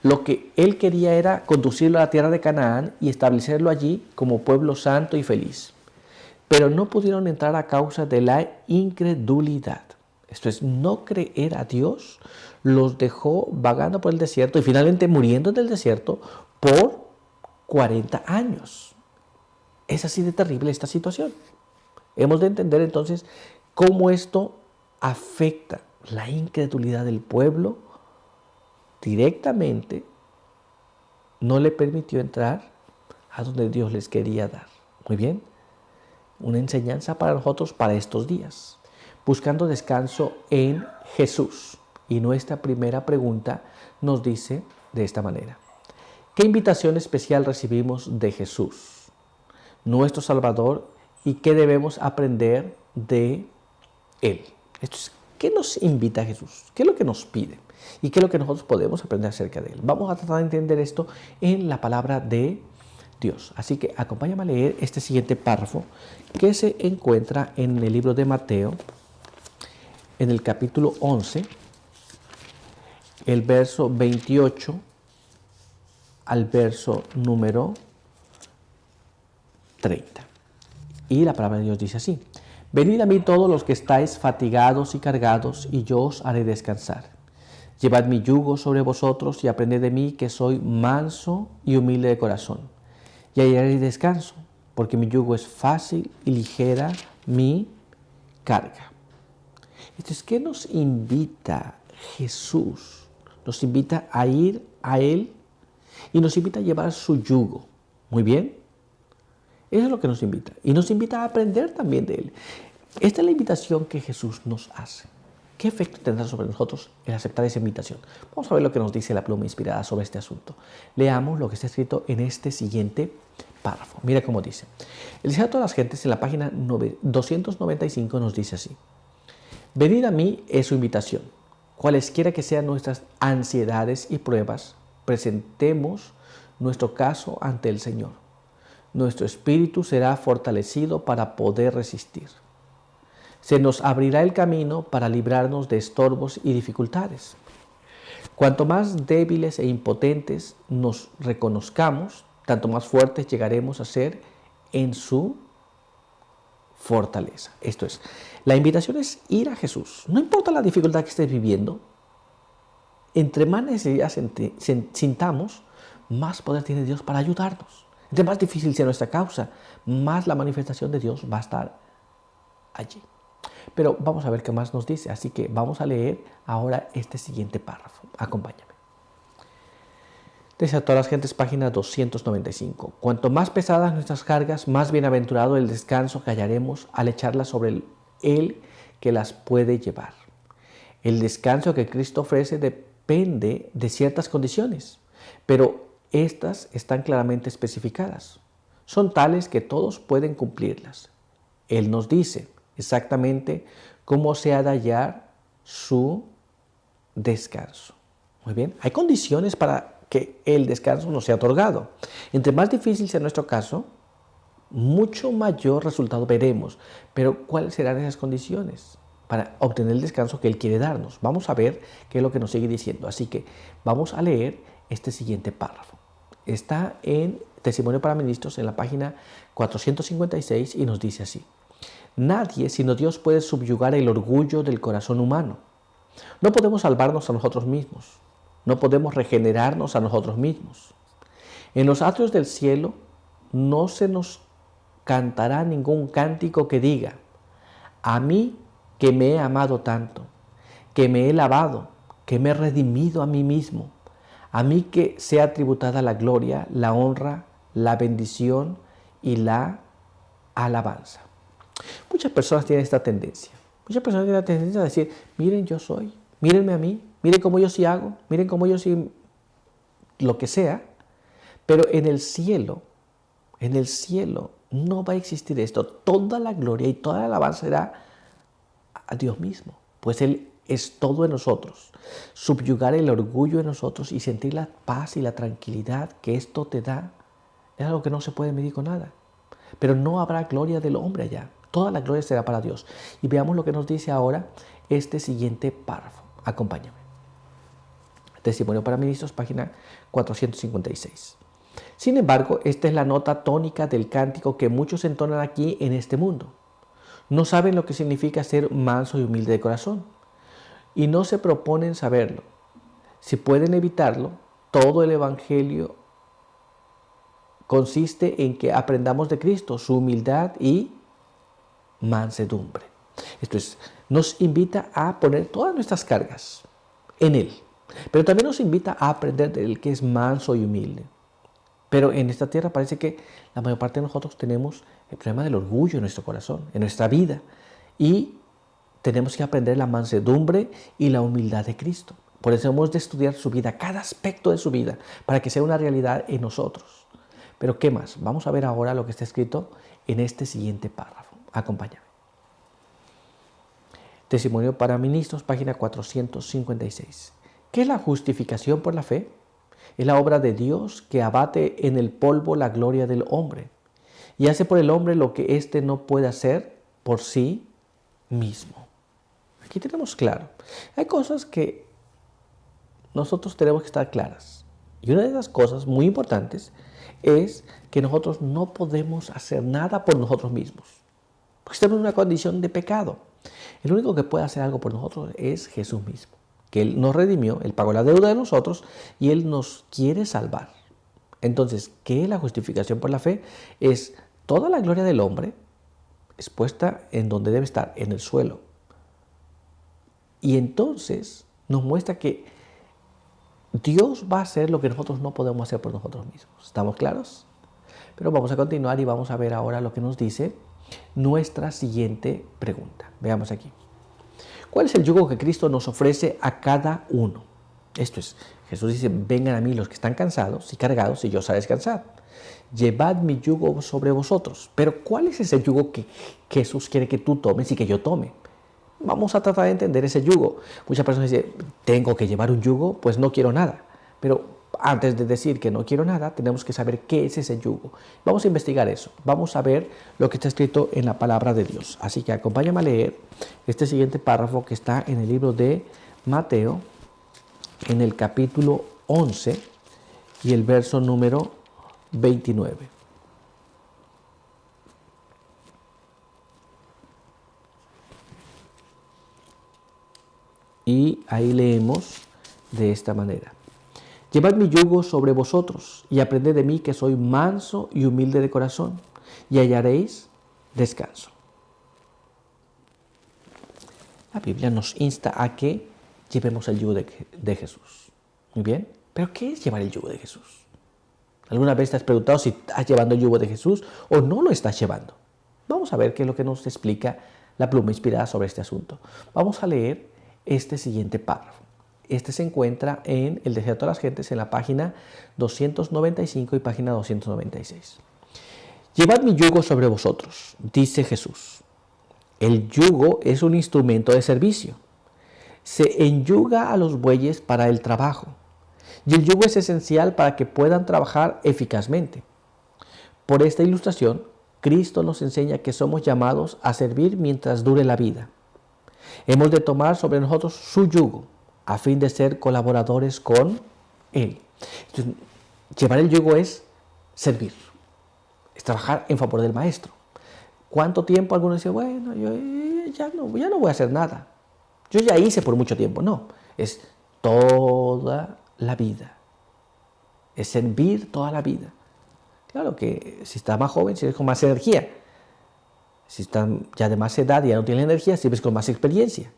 Lo que él quería era conducirlo a la tierra de Canaán y establecerlo allí como pueblo santo y feliz. Pero no pudieron entrar a causa de la incredulidad. Esto es, no creer a Dios los dejó vagando por el desierto y finalmente muriendo en el desierto por 40 años. Es así de terrible esta situación. Hemos de entender entonces cómo esto afecta la incredulidad del pueblo. Directamente no le permitió entrar a donde Dios les quería dar. Muy bien, una enseñanza para nosotros para estos días, buscando descanso en Jesús. Y nuestra primera pregunta nos dice de esta manera: ¿qué invitación especial recibimos de Jesús, nuestro Salvador, y qué debemos aprender de Él? Esto es, ¿qué nos invita Jesús? ¿Qué es lo que nos pide? ¿Y qué es lo que nosotros podemos aprender acerca de Él? Vamos a tratar de entender esto en la palabra de Dios. Así que acompáñame a leer este siguiente párrafo que se encuentra en el libro de Mateo, en el capítulo 11, el verso 28 al verso número 30. Y la palabra de Dios dice así: Venid a mí todos los que estáis fatigados y cargados, y yo os haré descansar. Llevad mi yugo sobre vosotros y aprended de mí, que soy manso y humilde de corazón, y hallaréis descanso, porque mi yugo es fácil y ligera mi carga. Entonces, ¿qué nos invita Jesús? Nos invita a ir a Él y nos invita a llevar su yugo. Muy bien. Eso es lo que nos invita. Y nos invita a aprender también de Él. Esta es la invitación que Jesús nos hace. ¿Qué efecto tendrá sobre nosotros el aceptar esa invitación? Vamos a ver lo que nos dice la pluma inspirada sobre este asunto. Leamos lo que está escrito en este siguiente párrafo. Mira cómo dice. El Señor de todas las gentes, en la página 295, nos dice así: Venid a mí es su invitación. Cualesquiera que sean nuestras ansiedades y pruebas, presentemos nuestro caso ante el Señor. Nuestro espíritu será fortalecido para poder resistir. Se nos abrirá el camino para librarnos de estorbos y dificultades. Cuanto más débiles e impotentes nos reconozcamos, tanto más fuertes llegaremos a ser en su fortaleza. Esto es, la invitación es ir a Jesús. No importa la dificultad que estés viviendo, entre más necesidad sintamos, más poder tiene Dios para ayudarnos. Entre más difícil sea nuestra causa, más la manifestación de Dios va a estar allí. Pero vamos a ver qué más nos dice. Así que vamos a leer ahora este siguiente párrafo. Acompáñame. Dice a todas las gentes, página 295. Cuanto más pesadas nuestras cargas, más bienaventurado el descanso que hallaremos al echarlas sobre Él que las puede llevar. El descanso que Cristo ofrece depende de ciertas condiciones, pero estas están claramente especificadas. Son tales que todos pueden cumplirlas. Él nos dice exactamente cómo se ha de hallar su descanso. Muy bien, hay condiciones para que el descanso nos sea otorgado. Entre más difícil sea nuestro caso, mucho mayor resultado veremos. Pero ¿cuáles serán esas condiciones para obtener el descanso que Él quiere darnos? Vamos a ver qué es lo que nos sigue diciendo. Así que vamos a leer este siguiente párrafo. Está en Testimonio para Ministros en la página 456 y nos dice así. Nadie sino Dios puede subyugar el orgullo del corazón humano. No podemos salvarnos a nosotros mismos. No podemos regenerarnos a nosotros mismos. En los atrios del cielo no se nos cantará ningún cántico que diga, a mí que me he amado tanto, que me he lavado, que me he redimido a mí mismo, a mí que sea tributada la gloria, la honra, la bendición y la alabanza. Muchas personas tienen esta tendencia. Muchas personas tienen la tendencia a decir, miren yo soy, mírenme a mí, miren cómo yo sí hago, miren cómo yo sí lo que sea. Pero en el cielo no va a existir esto. Toda la gloria y toda la alabanza será a Dios mismo, pues Él es todo en nosotros. Subyugar el orgullo en nosotros y sentir la paz y la tranquilidad que esto te da es algo que no se puede medir con nada. Pero no habrá gloria del hombre allá. Toda la gloria será para Dios. Y veamos lo que nos dice ahora este siguiente párrafo. Acompáñame. Testimonio para Ministros, página 456. Sin embargo, esta es la nota tónica del cántico que muchos entonan aquí en este mundo. No saben lo que significa ser manso y humilde de corazón, y no se proponen saberlo. Si pueden evitarlo, todo el Evangelio consiste en que aprendamos de Cristo su humildad y mansedumbre. Esto es, nos invita a poner todas nuestras cargas en Él, pero también nos invita a aprender de Él que es manso y humilde. Pero en esta tierra parece que la mayor parte de nosotros tenemos el problema del orgullo en nuestro corazón, en nuestra vida. Y tenemos que aprender la mansedumbre y la humildad de Cristo. Por eso hemos de estudiar su vida, cada aspecto de su vida, para que sea una realidad en nosotros. Pero ¿qué más? Vamos a ver ahora lo que está escrito en este siguiente párrafo. Acompáñame. Testimonio para Ministros, página 456. ¿Qué es la justificación por la fe? Es la obra de Dios que abate en el polvo la gloria del hombre y hace por el hombre lo que éste no puede hacer por sí mismo. Aquí tenemos claro. Hay cosas que nosotros tenemos que estar claras. Y una de las cosas muy importantes es que nosotros no podemos hacer nada por nosotros mismos. Porque estamos en una condición de pecado. El único que puede hacer algo por nosotros es Jesús mismo. Que Él nos redimió, Él pagó la deuda de nosotros y Él nos quiere salvar. Entonces, ¿qué es la justificación por la fe? Es toda la gloria del hombre expuesta en donde debe estar, en el suelo. Y entonces nos muestra que Dios va a hacer lo que nosotros no podemos hacer por nosotros mismos. ¿Estamos claros? Pero vamos a continuar y vamos a ver ahora lo que nos dice nuestra siguiente pregunta. Veamos aquí. ¿Cuál es el yugo que Cristo nos ofrece a cada uno? Esto es, Jesús dice, vengan a mí los que están cansados y cargados y yo os haré descansar. Llevad mi yugo sobre vosotros. Pero ¿cuál es ese yugo que Jesús quiere que tú tomes y que yo tome? Vamos a tratar de entender ese yugo. Muchas personas dicen, ¿tengo que llevar un yugo? Pues no quiero nada. Pero antes de decir que no quiero nada, tenemos que saber qué es ese yugo. Vamos a investigar eso. Vamos a ver lo que está escrito en la palabra de Dios. Así que acompáñame a leer este siguiente párrafo que está en el libro de Mateo, en el capítulo 11 y el verso número 29. Y ahí leemos de esta manera. Llevad mi yugo sobre vosotros y aprended de mí que soy manso y humilde de corazón y hallaréis descanso. La Biblia nos insta a que llevemos el yugo de Jesús. Muy bien, pero ¿qué es llevar el yugo de Jesús? ¿Alguna vez te has preguntado si estás llevando el yugo de Jesús o no lo estás llevando? Vamos a ver qué es lo que nos explica la pluma inspirada sobre este asunto. Vamos a leer este siguiente párrafo. Este se encuentra en El Deseo de todas las gentes, en la página 295 y página 296. Llevad mi yugo sobre vosotros, dice Jesús. El yugo es un instrumento de servicio. Se enyuga a los bueyes para el trabajo. Y el yugo es esencial para que puedan trabajar eficazmente. Por esta ilustración, Cristo nos enseña que somos llamados a servir mientras dure la vida. Hemos de tomar sobre nosotros su yugo, a fin de ser colaboradores con Él. Entonces, llevar el yugo es servir, es trabajar en favor del Maestro. ¿Cuánto tiempo? Algunos dicen, bueno, yo ya no voy a hacer nada. Yo ya hice por mucho tiempo. No, es toda la vida. Es servir toda la vida. Claro que si estás más joven, sirves con más energía. Si estás ya de más edad y ya no tienes energía, sirves con más experiencia.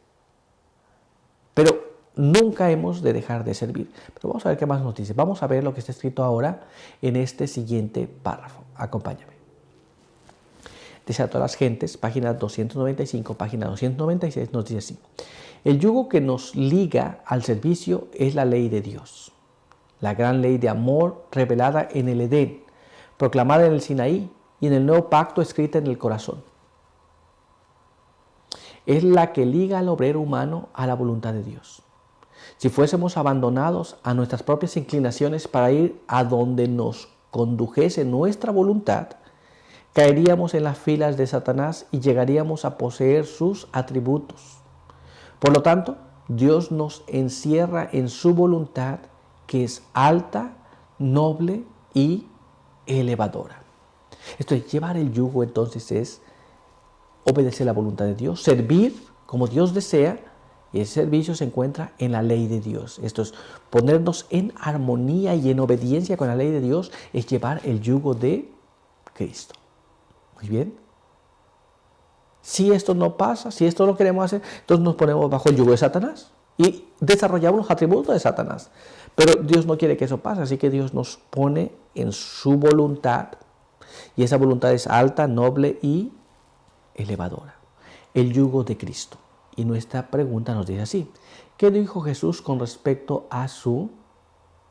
Pero nunca hemos de dejar de servir. Pero vamos a ver qué más nos dice. Vamos a ver lo que está escrito ahora en este siguiente párrafo. Acompáñame. Deseo a todas las gentes, página 295, página 296, nos dice así. El yugo que nos liga al servicio es la ley de Dios. La gran ley de amor revelada en el Edén, proclamada en el Sinaí y en el nuevo pacto escrita en el corazón. Es la que liga al obrero humano a la voluntad de Dios. Si fuésemos abandonados a nuestras propias inclinaciones para ir a donde nos condujese nuestra voluntad, caeríamos en las filas de Satanás y llegaríamos a poseer sus atributos. Por lo tanto, Dios nos encierra en su voluntad, que es alta, noble y elevadora. Esto es, llevar el yugo entonces es obedecer la voluntad de Dios, servir como Dios desea, y ese servicio se encuentra en la ley de Dios. Esto es, ponernos en armonía y en obediencia con la ley de Dios, es llevar el yugo de Cristo. Muy bien. Si esto no pasa, si esto lo queremos hacer, entonces nos ponemos bajo el yugo de Satanás y desarrollamos los atributos de Satanás. Pero Dios no quiere que eso pase, así que Dios nos pone en su voluntad, y esa voluntad es alta, noble y elevadora. El yugo de Cristo. Y nuestra pregunta nos dice así: ¿qué dijo Jesús con respecto a su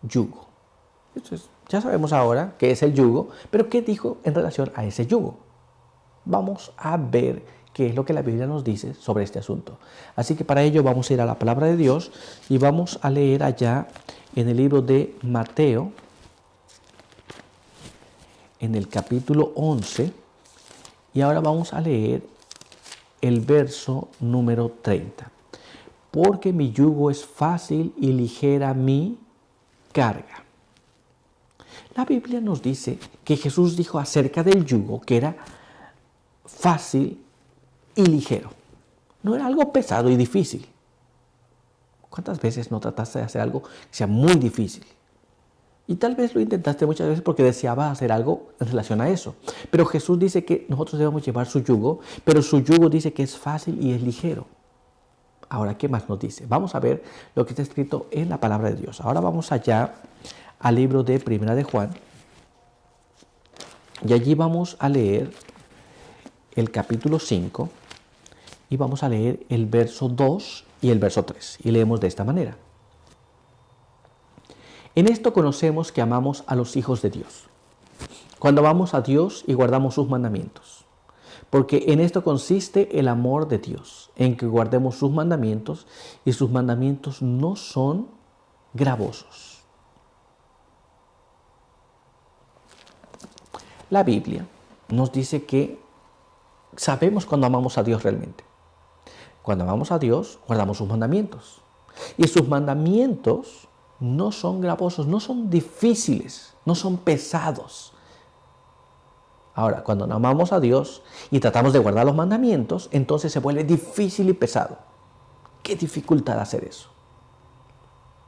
yugo? Entonces, ya sabemos ahora qué es el yugo, pero ¿qué dijo en relación a ese yugo? Vamos a ver qué es lo que la Biblia nos dice sobre este asunto. Así que para ello vamos a ir a la palabra de Dios y vamos a leer allá en el libro de Mateo, en el capítulo 11, y ahora vamos a leer el verso número 30. Porque mi yugo es fácil y ligera mi carga. La Biblia nos dice que Jesús dijo acerca del yugo que era fácil y ligero. No era algo pesado y difícil. ¿Cuántas veces no trataste de hacer algo que sea muy difícil? Y tal vez lo intentaste muchas veces porque deseabas hacer algo en relación a eso. Pero Jesús dice que nosotros debemos llevar su yugo, pero su yugo dice que es fácil y es ligero. Ahora, ¿qué más nos dice? Vamos a ver lo que está escrito en la palabra de Dios. Ahora vamos allá al libro de Primera de Juan. Y allí vamos a leer el capítulo 5 y vamos a leer el verso 2 y el verso 3. Y leemos de esta manera. En esto conocemos que amamos a los hijos de Dios, cuando amamos a Dios y guardamos sus mandamientos. Porque en esto consiste el amor de Dios, en que guardemos sus mandamientos, y sus mandamientos no son gravosos. La Biblia nos dice que sabemos cuando amamos a Dios realmente. Cuando amamos a Dios, guardamos sus mandamientos. Y sus mandamientos no son gravosos, no son difíciles, no son pesados. Ahora, cuando no amamos a Dios y tratamos de guardar los mandamientos, entonces se vuelve difícil y pesado. Qué dificultad hacer eso.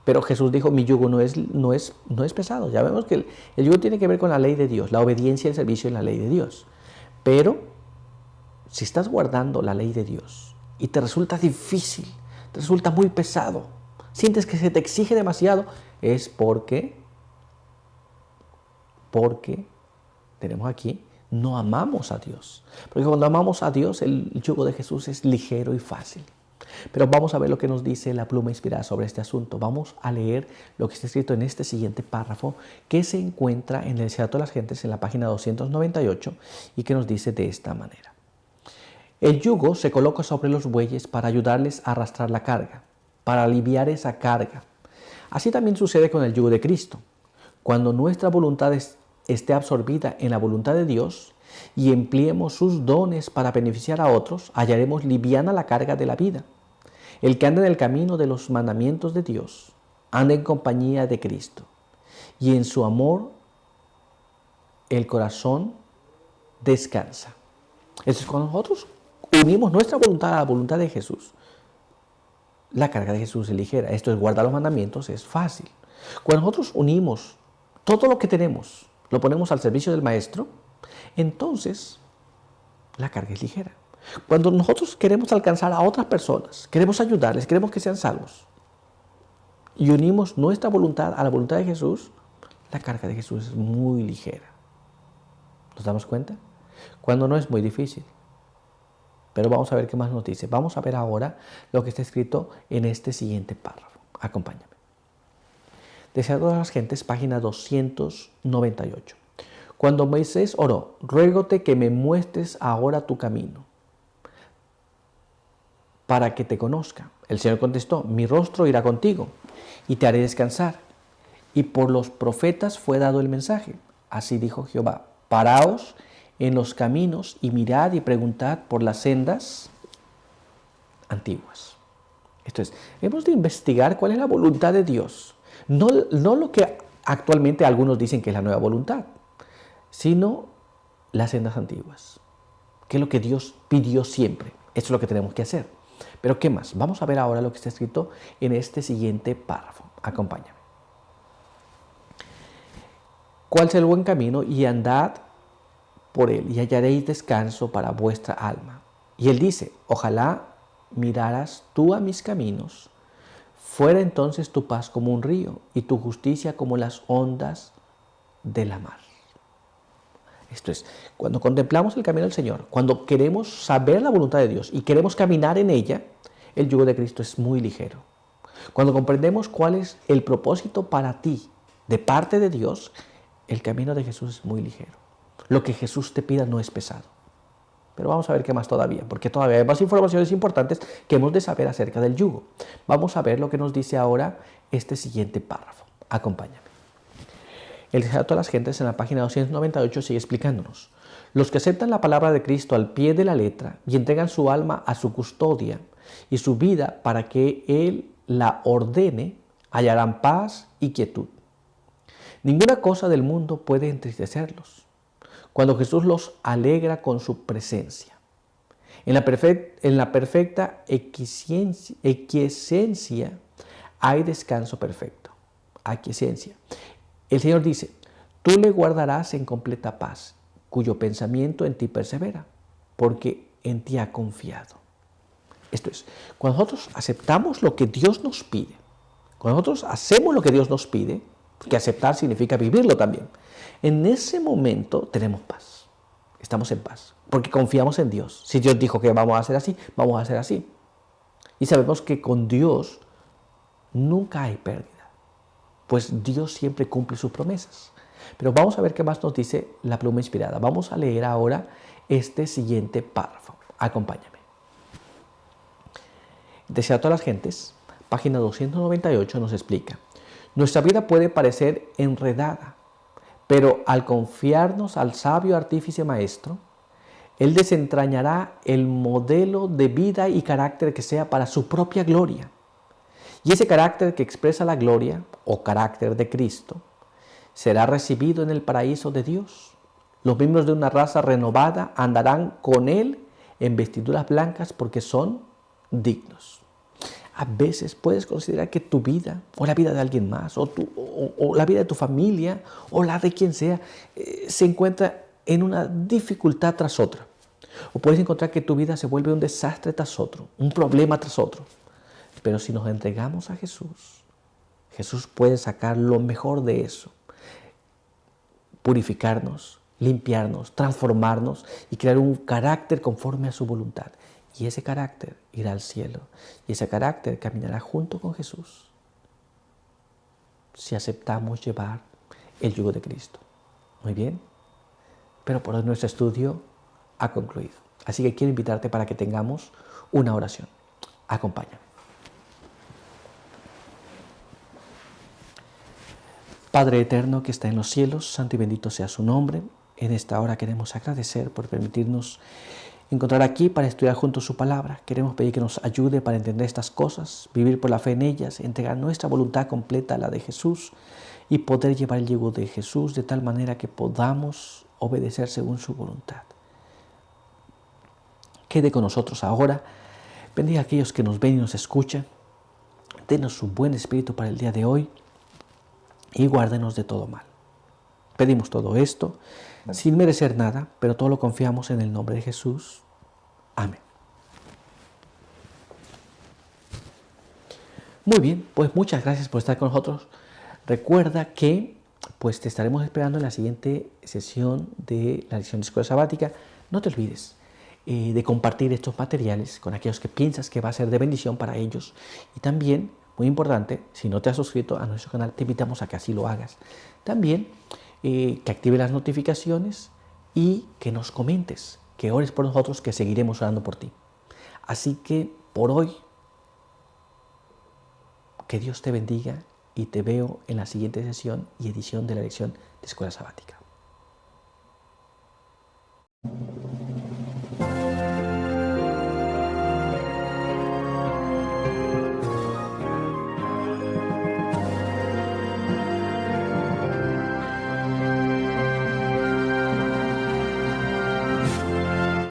Pero Jesús dijo, mi yugo no es pesado. Ya vemos que el yugo tiene que ver con la ley de Dios, la obediencia y el servicio en la ley de Dios. Pero si estás guardando la ley de Dios y te resulta difícil, te resulta muy pesado, sientes que se te exige demasiado, es porque tenemos aquí, no amamos a Dios. Porque cuando amamos a Dios, el yugo de Jesús es ligero y fácil. Pero vamos a ver lo que nos dice la pluma inspirada sobre este asunto. Vamos a leer lo que está escrito en este siguiente párrafo que se encuentra en el Deseado de las Gentes en la página 298 y que nos dice de esta manera. El yugo se coloca sobre los bueyes para ayudarles a arrastrar la carga, para aliviar esa carga. Así también sucede con el yugo de Cristo. Cuando nuestra voluntad esté absorbida en la voluntad de Dios y empleemos sus dones para beneficiar a otros, hallaremos liviana la carga de la vida. El que anda en el camino de los mandamientos de Dios, anda en compañía de Cristo, y en su amor el corazón descansa. Eso es cuando nosotros unimos nuestra voluntad a la voluntad de Jesús. La carga de Jesús es ligera. Esto es guardar los mandamientos, es fácil. Cuando nosotros unimos todo lo que tenemos, lo ponemos al servicio del Maestro, entonces la carga es ligera. Cuando nosotros queremos alcanzar a otras personas, queremos ayudarles, queremos que sean salvos, y unimos nuestra voluntad a la voluntad de Jesús, la carga de Jesús es muy ligera. ¿Nos damos cuenta? Cuando no es muy difícil. Pero vamos a ver qué más nos dice. Vamos a ver ahora lo que está escrito en este siguiente párrafo. Acompáñame. Deseado de las Gentes, página 298. Cuando Moisés oró, ruégote que me muestres ahora tu camino, para que te conozca. El Señor contestó, mi rostro irá contigo, y te haré descansar. Y por los profetas fue dado el mensaje. Así dijo Jehová, paraos en los caminos y mirad y preguntad por las sendas antiguas. Esto es, hemos de investigar cuál es la voluntad de Dios. No lo que actualmente algunos dicen que es la nueva voluntad, sino las sendas antiguas. ¿Qué es lo que Dios pidió siempre? Eso es lo que tenemos que hacer. Pero ¿qué más? Vamos a ver ahora lo que está escrito en este siguiente párrafo. Acompáñame. ¿Cuál es el buen camino? Y andad por él, y hallaréis descanso para vuestra alma. Y él dice, ojalá miraras tú a mis caminos, fuera entonces tu paz como un río, y tu justicia como las ondas de la mar. Esto es, cuando contemplamos el camino del Señor, cuando queremos saber la voluntad de Dios y queremos caminar en ella, el yugo de Cristo es muy ligero. Cuando comprendemos cuál es el propósito para ti de parte de Dios, el camino de Jesús es muy ligero. Lo que Jesús te pida no es pesado. Pero vamos a ver qué más todavía, porque todavía hay más informaciones importantes que hemos de saber acerca del yugo. Vamos a ver lo que nos dice ahora este siguiente párrafo. Acompáñame. El Deseado de las Gentes en la página 298 sigue explicándonos. Los que aceptan la palabra de Cristo al pie de la letra y entregan su alma a su custodia y su vida para que Él la ordene, hallarán paz y quietud. Ninguna cosa del mundo puede entristecerlos cuando Jesús los alegra con su presencia. En la perfecta aquiescencia hay descanso perfecto. Aquiescencia. El Señor dice, tú le guardarás en completa paz, cuyo pensamiento en ti persevera, porque en ti ha confiado. Esto es, cuando nosotros aceptamos lo que Dios nos pide, cuando nosotros hacemos lo que Dios nos pide, que aceptar significa vivirlo también, en ese momento tenemos paz, estamos en paz, porque confiamos en Dios. Si Dios dijo que vamos a hacer así, vamos a hacer así. Y sabemos que con Dios nunca hay pérdida, pues Dios siempre cumple sus promesas. Pero vamos a ver qué más nos dice la pluma inspirada. Vamos a leer ahora este siguiente párrafo. Acompáñame. Deseado a todas las gentes, página 298 nos explica. Nuestra vida puede parecer enredada, pero al confiarnos al sabio artífice maestro, Él desentrañará el modelo de vida y carácter que sea para su propia gloria. Y ese carácter que expresa la gloria, o carácter de Cristo, será recibido en el paraíso de Dios. Los miembros de una raza renovada andarán con Él en vestiduras blancas porque son dignos. A veces puedes considerar que tu vida, o la vida de alguien más, o la vida de tu familia, o la de quien sea, se encuentra en una dificultad tras otra. O puedes encontrar que tu vida se vuelve un desastre tras otro, un problema tras otro. Pero si nos entregamos a Jesús, Jesús puede sacar lo mejor de eso, purificarnos, limpiarnos, transformarnos y crear un carácter conforme a su voluntad. Y ese carácter irá al cielo y ese carácter caminará junto con Jesús si aceptamos llevar el yugo de Cristo. Muy bien, pero por hoy nuestro estudio ha concluido. Así que quiero invitarte para que tengamos una oración. Acompáñame. Padre eterno que está en los cielos, santo y bendito sea su nombre. En esta hora queremos agradecer por permitirnos encontrar aquí para estudiar juntos su palabra. Queremos pedir que nos ayude para entender estas cosas, vivir por la fe en ellas, entregar nuestra voluntad completa a la de Jesús y poder llevar el yugo de Jesús de tal manera que podamos obedecer según su voluntad. Quede con nosotros ahora. Bendiga a aquellos que nos ven y nos escuchan. Denos un buen espíritu para el día de hoy y guárdenos de todo mal. Pedimos todo esto sin merecer nada, pero todo lo confiamos en el nombre de Jesús. Amén. Muy bien, pues muchas gracias por estar con nosotros. Recuerda que pues te estaremos esperando en la siguiente sesión de la lección de escuela sabática. No te olvides de compartir estos materiales con aquellos que piensas que va a ser de bendición para ellos. Y también, muy importante, si no te has suscrito a nuestro canal, te invitamos a que así lo hagas. También que active las notificaciones y que nos comentes, que ores por nosotros, que seguiremos orando por ti. Así que por hoy, que Dios te bendiga y te veo en la siguiente sesión y edición de la lección de escuela sabática.